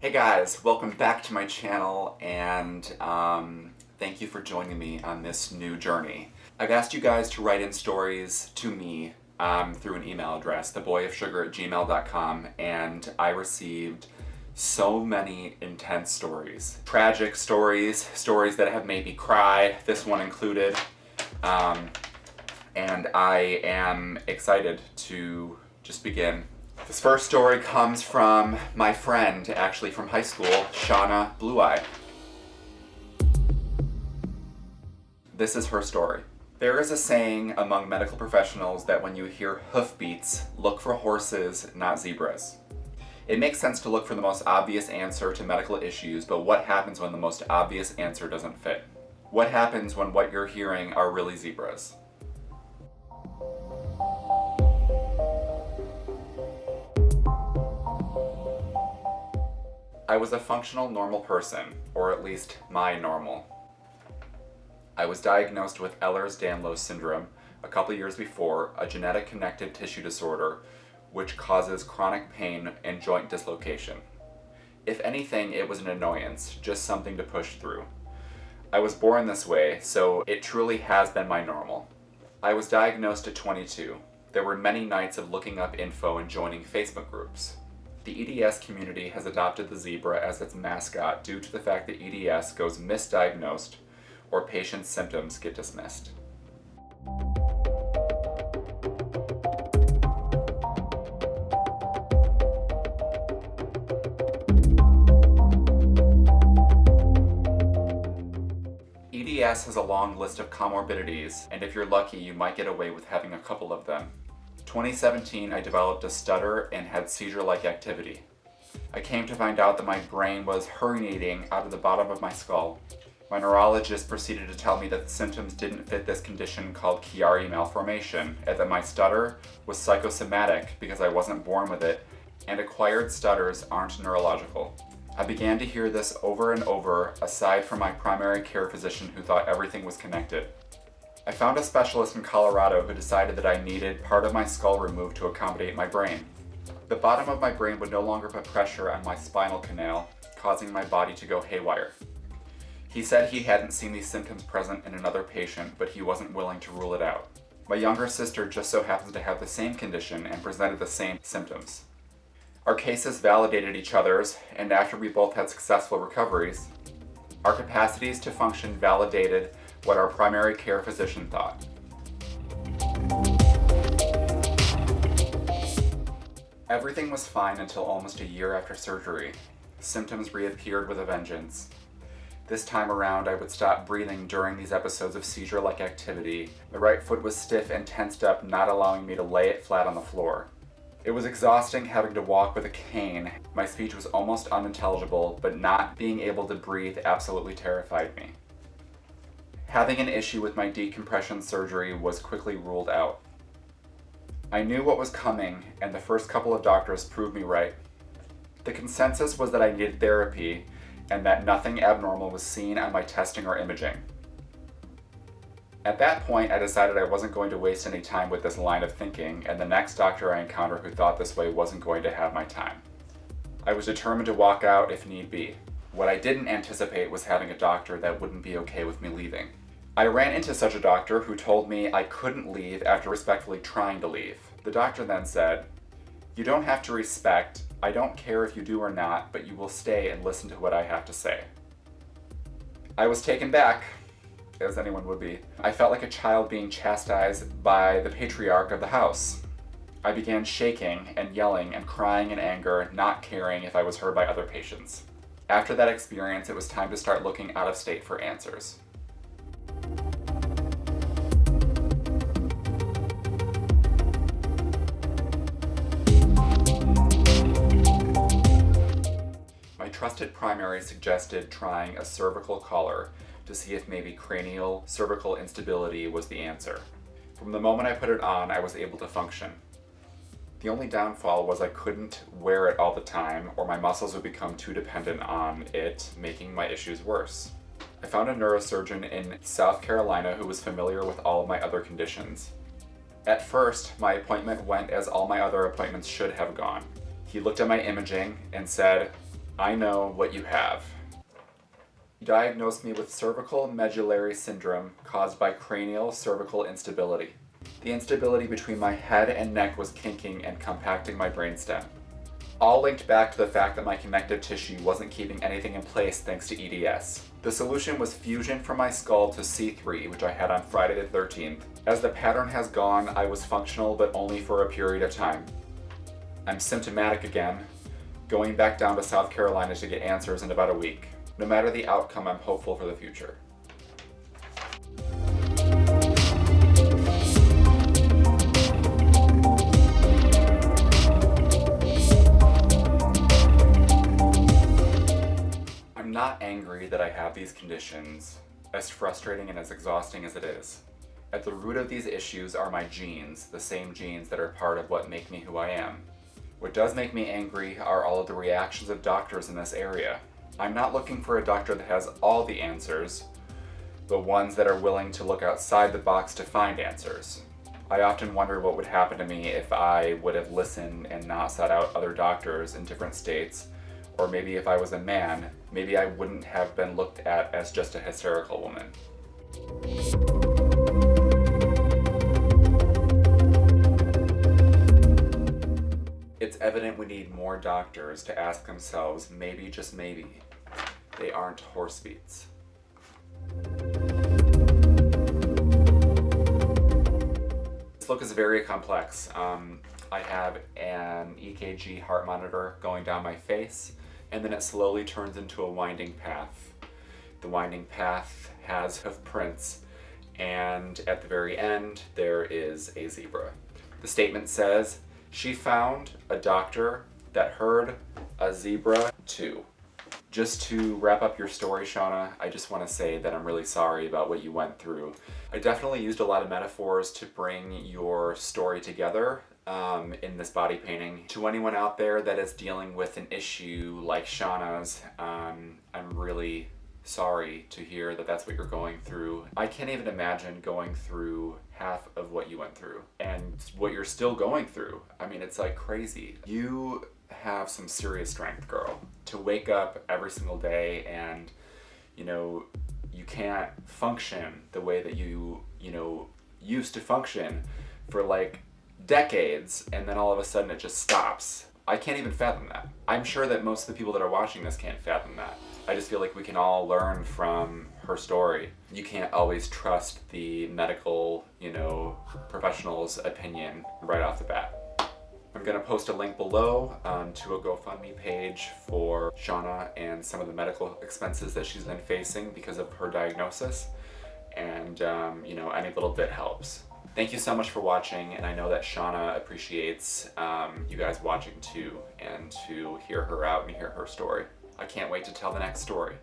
Hey guys, welcome back to my channel and thank you for joining me on this new journey. I've asked you guys to write in stories to me through an email address, theboyofsugar@gmail.com, and I received so many intense stories. Tragic stories, stories that have made me cry, this one included, and I am excited to just begin. This first story comes from my friend, actually from high school, Shauna Blue Eye. This is her story. There is a saying among medical professionals that when you hear hoofbeats, look for horses, not zebras. It makes sense to look for the most obvious answer to medical issues, but what happens when the most obvious answer doesn't fit? What happens when what you're hearing are really zebras? I was a functional normal person, or at least my normal. I was diagnosed with Ehlers-Danlos syndrome a couple years before, a genetic connective tissue disorder which causes chronic pain and joint dislocation. If anything, it was an annoyance, just something to push through. I was born this way, so it truly has been my normal. I was diagnosed at 22. There were many nights of looking up info and joining Facebook groups. The EDS community has adopted the zebra as its mascot due to the fact that EDS goes misdiagnosed or patients' symptoms get dismissed. EDS has a long list of comorbidities, and if you're lucky, you might get away with having a couple of them. 2017, I developed a stutter and had seizure-like activity. I came to find out that my brain was herniating out of the bottom of my skull. My neurologist proceeded to tell me that the symptoms didn't fit this condition called chiari malformation, and that my stutter was psychosomatic because I wasn't born with it, and acquired stutters aren't neurological. I began to hear this over and over, aside from my primary care physician who thought everything was connected. I found a specialist in Colorado who decided that I needed part of my skull removed to accommodate my brain. The bottom of my brain would no longer put pressure on my spinal canal, causing my body to go haywire. He said he hadn't seen these symptoms present in another patient, but he wasn't willing to rule it out. My younger sister just so happens to have the same condition and presented the same symptoms. Our cases validated each other's, and after we both had successful recoveries, our capacities to function validated what our primary care physician thought. Everything was fine until almost a year after surgery. Symptoms reappeared with a vengeance. This time around, I would stop breathing during these episodes of seizure-like activity. The right foot was stiff and tensed up, not allowing me to lay it flat on the floor. It was exhausting having to walk with a cane. My speech was almost unintelligible, but not being able to breathe absolutely terrified me. Having an issue with my decompression surgery was quickly ruled out. I knew what was coming, and the first couple of doctors proved me right. The consensus was that I needed therapy, and that nothing abnormal was seen on my testing or imaging. At that point, I decided I wasn't going to waste any time with this line of thinking, and the next doctor I encountered who thought this way wasn't going to have my time. I was determined to walk out if need be. What I didn't anticipate was having a doctor that wouldn't be okay with me leaving. I ran into such a doctor who told me I couldn't leave after respectfully trying to leave. The doctor then said, "You don't have to respect. I don't care if you do or not, but you will stay and listen to what I have to say." I was taken back, as anyone would be. I felt like a child being chastised by the patriarch of the house. I began shaking and yelling and crying in anger, not caring if I was heard by other patients. After that experience, it was time to start looking out of state for answers. My trusted primary suggested trying a cervical collar to see if maybe cranial cervical instability was the answer. From the moment I put it on, I was able to function. The only downfall was I couldn't wear it all the time, or my muscles would become too dependent on it, making my issues worse. I found a neurosurgeon in South Carolina who was familiar with all of my other conditions. At first, my appointment went as all my other appointments should have gone. He looked at my imaging and said, I know what you have. You diagnosed me with cervical medullary syndrome caused by cranial cervical instability. The instability between my head and neck was kinking and compacting my brainstem. All linked back to the fact that my connective tissue wasn't keeping anything in place thanks to EDS. The solution was fusion from my skull to C3, which I had on Friday the 13th. As the pattern has gone, I was functional, but only for a period of time. I'm symptomatic again, going back down to South Carolina to get answers in about a week. No matter the outcome, I'm hopeful for the future. I'm not angry that I have these conditions, as frustrating and as exhausting as it is. At the root of these issues are my genes, the same genes that are part of what make me who I am. What does make me angry are all of the reactions of doctors in this area. I'm not looking for a doctor that has all the answers, but ones that are willing to look outside the box to find answers. I often wonder what would happen to me if I would have listened and not sought out other doctors in different states, or maybe if I was a man, maybe I wouldn't have been looked at as just a hysterical woman. It's evident we need more doctors to ask themselves, maybe, just maybe, they aren't horse feets. This look is very complex. I have an EKG heart monitor going down my face, and then it slowly turns into a winding path. The winding path has hoof prints, and at the very end, there is a zebra. The statement says, she found a doctor that heard a zebra too. Just to wrap up your story, Shauna, I just want to say that I'm really sorry about what you went through. I definitely used a lot of metaphors to bring your story together in this body painting. To anyone out there that is dealing with an issue like Shauna's, I'm really sorry to hear that that's what you're going through. I can't even imagine going through half of what you went through and what you're still going through. I mean, it's like crazy. You have some serious strength, girl, to wake up every single day and, you can't function the way that you used to function for like decades, and then all of a sudden it just stops. I can't even fathom that. I'm sure that most of the people that are watching this can't fathom that. I just feel like we can all learn from her story. You can't always trust the medical, professional's opinion right off the bat. I'm going to post a link below to a GoFundMe page for Shauna and some of the medical expenses that she's been facing because of her diagnosis. And, any little bit helps. Thank you so much for watching, and I know that Shauna appreciates you guys watching too, and to hear her out and hear her story. I can't wait to tell the next story.